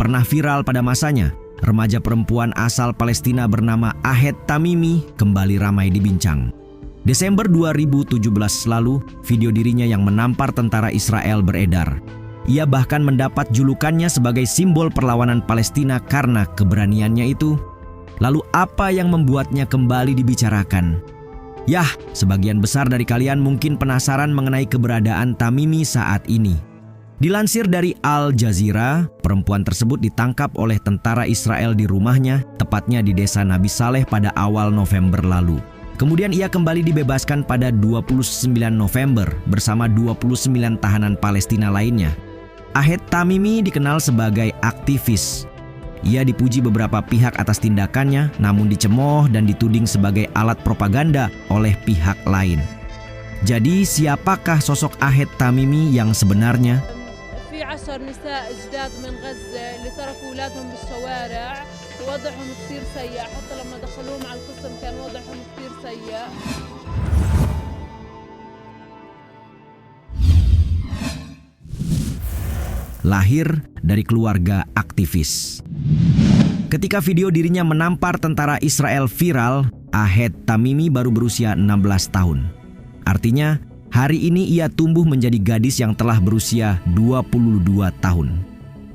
Pernah viral pada masanya, remaja perempuan asal Palestina bernama Ahed Tamimi kembali ramai dibincang. Desember 2017 lalu, video dirinya yang menampar tentara Israel beredar. Ia bahkan mendapat julukannya sebagai simbol perlawanan Palestina karena keberaniannya itu. Lalu apa yang membuatnya kembali dibicarakan? Yah, sebagian besar dari kalian mungkin penasaran mengenai keberadaan Tamimi saat ini. Dilansir dari Al Jazeera, perempuan tersebut ditangkap oleh tentara Israel di rumahnya, tepatnya di desa Nabi Saleh pada awal November lalu. Kemudian ia kembali dibebaskan pada 29 November bersama 29 tahanan Palestina lainnya. Ahed Tamimi dikenal sebagai aktivis. Ia dipuji beberapa pihak atas tindakannya, namun dicemooh dan dituding sebagai alat propaganda oleh pihak lain. Jadi, siapakah sosok Ahed Tamimi yang sebenarnya? في 10 نساء جداد من غزة اللي تركوا أولادهم بالشوارع ووضعهم كثير سيء، حتى لما دخلوهم على القسم كان وضعهم كثير سيء. Lahir dari keluarga aktivis. Ketika video dirinya menampar tentara Israel viral, Ahed Tamimi baru berusia 16 tahun. Artinya, hari ini ia tumbuh menjadi gadis yang telah berusia 22 tahun.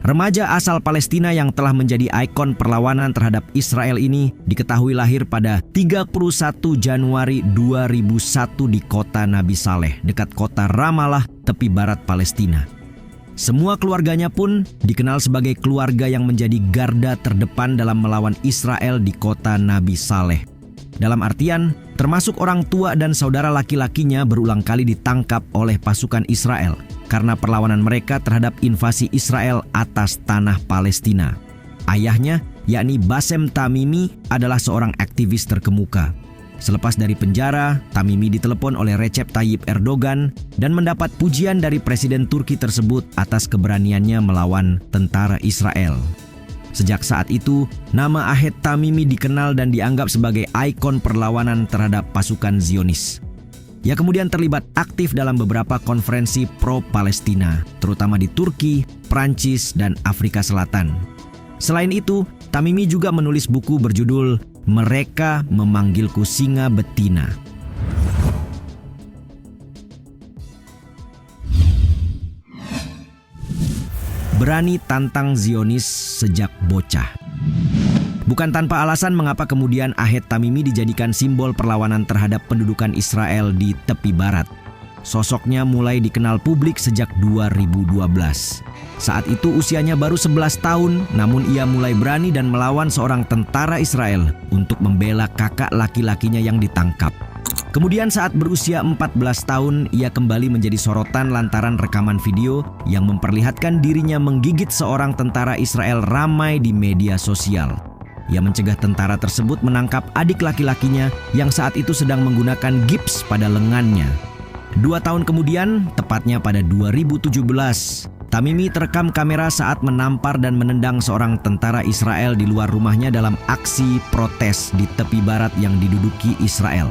Remaja asal Palestina yang telah menjadi ikon perlawanan terhadap Israel ini diketahui lahir pada 31 Januari 2001 di kota Nabi Saleh, dekat kota Ramallah, tepi barat Palestina. Semua keluarganya pun dikenal sebagai keluarga yang menjadi garda terdepan dalam melawan Israel di kota Nabi Saleh. Dalam artian, termasuk orang tua dan saudara laki-lakinya berulang kali ditangkap oleh pasukan Israel karena perlawanan mereka terhadap invasi Israel atas tanah Palestina. Ayahnya, yakni Bassem Tamimi, adalah seorang aktivis terkemuka. Selepas dari penjara, Tamimi ditelepon oleh Recep Tayyip Erdogan dan mendapat pujian dari Presiden Turki tersebut atas keberaniannya melawan tentara Israel. Sejak saat itu, nama Ahed Tamimi dikenal dan dianggap sebagai ikon perlawanan terhadap pasukan Zionis. Ia kemudian terlibat aktif dalam beberapa konferensi pro-Palestina, terutama di Turki, Prancis, dan Afrika Selatan. Selain itu, Tamimi juga menulis buku berjudul Mereka Memanggilku Singa Betina. Berani tantang Zionis sejak bocah. Bukan tanpa alasan mengapa kemudian Ahed Tamimi dijadikan simbol perlawanan terhadap pendudukan Israel di tepi barat. Sosoknya mulai dikenal publik sejak 2012. Saat itu usianya baru 11 tahun, namun ia mulai berani dan melawan seorang tentara Israel untuk membela kakak laki-lakinya yang ditangkap. Kemudian saat berusia 14 tahun, ia kembali menjadi sorotan lantaran rekaman video yang memperlihatkan dirinya menggigit seorang tentara Israel ramai di media sosial. Ia mencegah tentara tersebut menangkap adik laki-lakinya yang saat itu sedang menggunakan gips pada lengannya. 2 tahun kemudian, tepatnya pada 2017, Tamimi terekam kamera saat menampar dan menendang seorang tentara Israel di luar rumahnya dalam aksi protes di tepi barat yang diduduki Israel.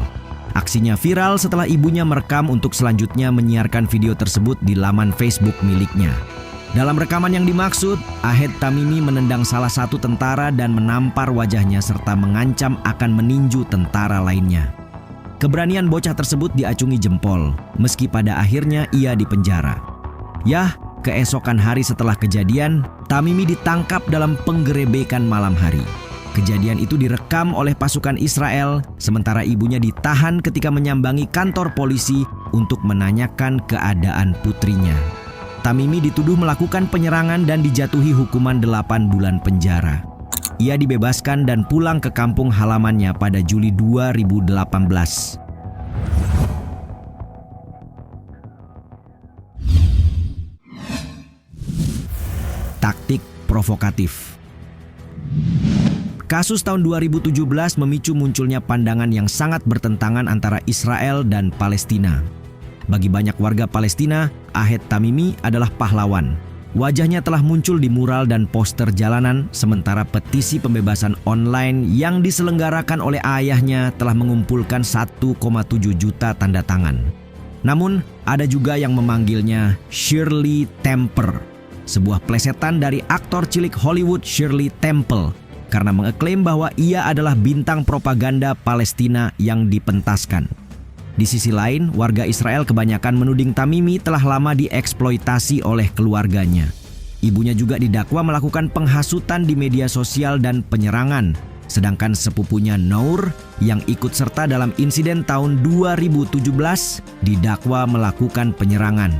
Aksinya viral setelah ibunya merekam untuk selanjutnya menyiarkan video tersebut di laman Facebook miliknya. Dalam rekaman yang dimaksud, Ahed Tamimi menendang salah satu tentara dan menampar wajahnya serta mengancam akan meninju tentara lainnya. Keberanian bocah tersebut diacungi jempol, meski pada akhirnya ia dipenjara. Yah, keesokan hari setelah kejadian, Tamimi ditangkap dalam penggerebekan malam hari. Kejadian itu direkam oleh pasukan Israel, sementara ibunya ditahan ketika menyambangi kantor polisi untuk menanyakan keadaan putrinya. Tamimi dituduh melakukan penyerangan dan dijatuhi hukuman 8 bulan penjara. Ia dibebaskan dan pulang ke kampung halamannya pada Juli 2018. Taktik provokatif. Kasus tahun 2017 memicu munculnya pandangan yang sangat bertentangan antara Israel dan Palestina. Bagi banyak warga Palestina, Ahed Tamimi adalah pahlawan. Wajahnya telah muncul di mural dan poster jalanan, sementara petisi pembebasan online yang diselenggarakan oleh ayahnya telah mengumpulkan 1,7 juta tanda tangan. Namun, ada juga yang memanggilnya Shirley Temper. sebuah plesetan dari aktor cilik Hollywood Shirley Temple karena mengeklaim bahwa ia adalah bintang propaganda Palestina yang dipentaskan. Di sisi lain, warga Israel kebanyakan menuding Tamimi telah lama dieksploitasi oleh keluarganya. Ibunya juga didakwa melakukan penghasutan di media sosial dan penyerangan, sedangkan sepupunya Nour yang ikut serta dalam insiden tahun 2017 didakwa melakukan penyerangan.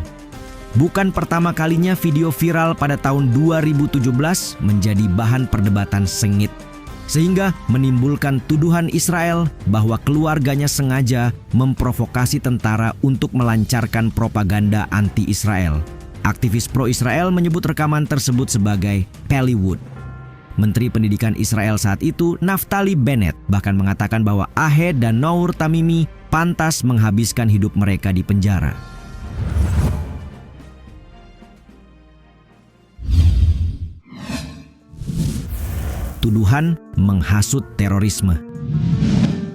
Bukan pertama kalinya video viral pada tahun 2017 menjadi bahan perdebatan sengit, sehingga menimbulkan tuduhan Israel bahwa keluarganya sengaja memprovokasi tentara untuk melancarkan propaganda anti-Israel. Aktivis pro-Israel menyebut rekaman tersebut sebagai Pallywood. Menteri Pendidikan Israel saat itu, Naftali Bennett, bahkan mengatakan bahwa Ahed dan Nour Tamimi pantas menghabiskan hidup mereka di penjara. Tuduhan menghasut terorisme.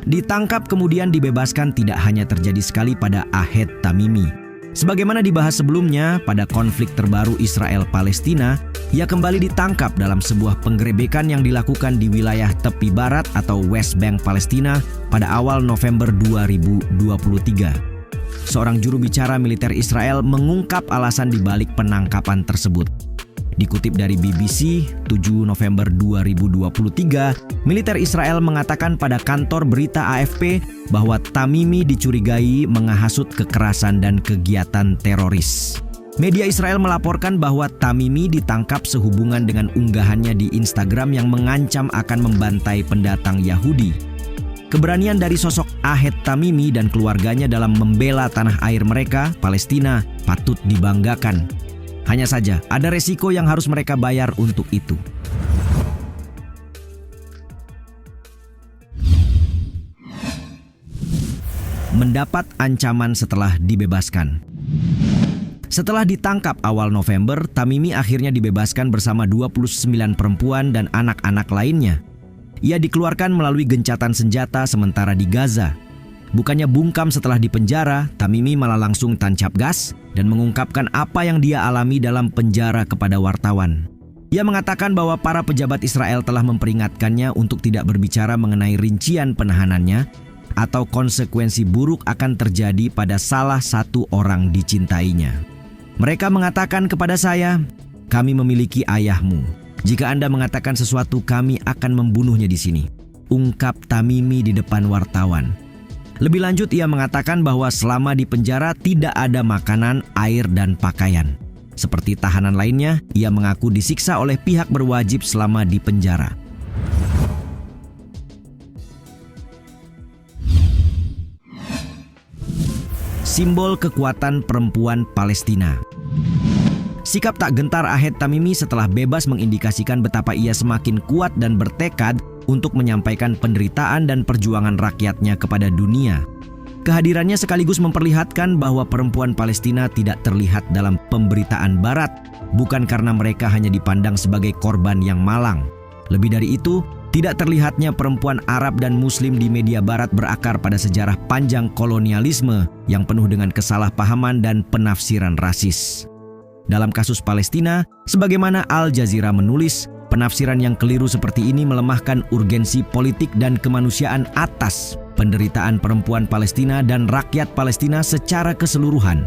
Ditangkap kemudian dibebaskan tidak hanya terjadi sekali pada Ahed Tamimi. Sebagaimana dibahas sebelumnya, pada konflik terbaru Israel-Palestina, ia kembali ditangkap dalam sebuah penggerebekan yang dilakukan di wilayah tepi barat atau West Bank Palestina pada awal November 2023. Seorang juru bicara militer Israel mengungkap alasan dibalik penangkapan tersebut. Dikutip dari BBC, 7 November 2023, militer Israel mengatakan pada kantor berita AFP bahwa Tamimi dicurigai menghasut kekerasan dan kegiatan teroris. Media Israel melaporkan bahwa Tamimi ditangkap sehubungan dengan unggahannya di Instagram yang mengancam akan membantai pendatang Yahudi. Keberanian dari sosok Ahed Tamimi dan keluarganya dalam membela tanah air mereka, Palestina, patut dibanggakan. Hanya saja, ada resiko yang harus mereka bayar untuk itu. Mendapat ancaman setelah dibebaskan. Setelah ditangkap awal November, Tamimi akhirnya dibebaskan bersama 29 perempuan dan anak-anak lainnya. Ia dikeluarkan melalui gencatan senjata sementara di Gaza. Bukannya bungkam setelah dipenjara, Tamimi malah langsung tancap gas dan mengungkapkan apa yang dia alami dalam penjara kepada wartawan. Ia mengatakan bahwa para pejabat Israel telah memperingatkannya untuk tidak berbicara mengenai rincian penahanannya atau konsekuensi buruk akan terjadi pada salah satu orang dicintainya. Mereka mengatakan kepada saya, "Kami memiliki ayahmu. Jika Anda mengatakan sesuatu, kami akan membunuhnya di sini," ungkap Tamimi di depan wartawan. Lebih lanjut, ia mengatakan bahwa selama di penjara tidak ada makanan, air, dan pakaian. Seperti tahanan lainnya, ia mengaku disiksa oleh pihak berwajib selama di penjara. Simbol kekuatan perempuan Palestina. Sikap tak gentar Ahed Tamimi setelah bebas mengindikasikan betapa ia semakin kuat dan bertekad untuk menyampaikan penderitaan dan perjuangan rakyatnya kepada dunia. Kehadirannya sekaligus memperlihatkan bahwa perempuan Palestina tidak terlihat dalam pemberitaan Barat, bukan karena mereka hanya dipandang sebagai korban yang malang. Lebih dari itu, tidak terlihatnya perempuan Arab dan Muslim di media Barat berakar pada sejarah panjang kolonialisme yang penuh dengan kesalahpahaman dan penafsiran rasis. Dalam kasus Palestina, sebagaimana Al Jazeera menulis, penafsiran yang keliru seperti ini melemahkan urgensi politik dan kemanusiaan atas penderitaan perempuan Palestina dan rakyat Palestina secara keseluruhan.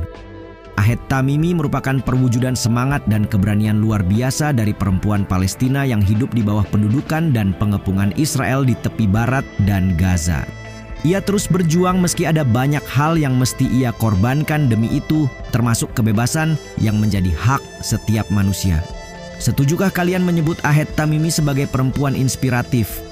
Ahed Tamimi merupakan perwujudan semangat dan keberanian luar biasa dari perempuan Palestina yang hidup di bawah pendudukan dan pengepungan Israel di tepi barat dan Gaza. Ia terus berjuang meski ada banyak hal yang mesti ia korbankan demi itu, termasuk kebebasan yang menjadi hak setiap manusia. Setujukah kalian menyebut Ahed Tamimi sebagai perempuan inspiratif?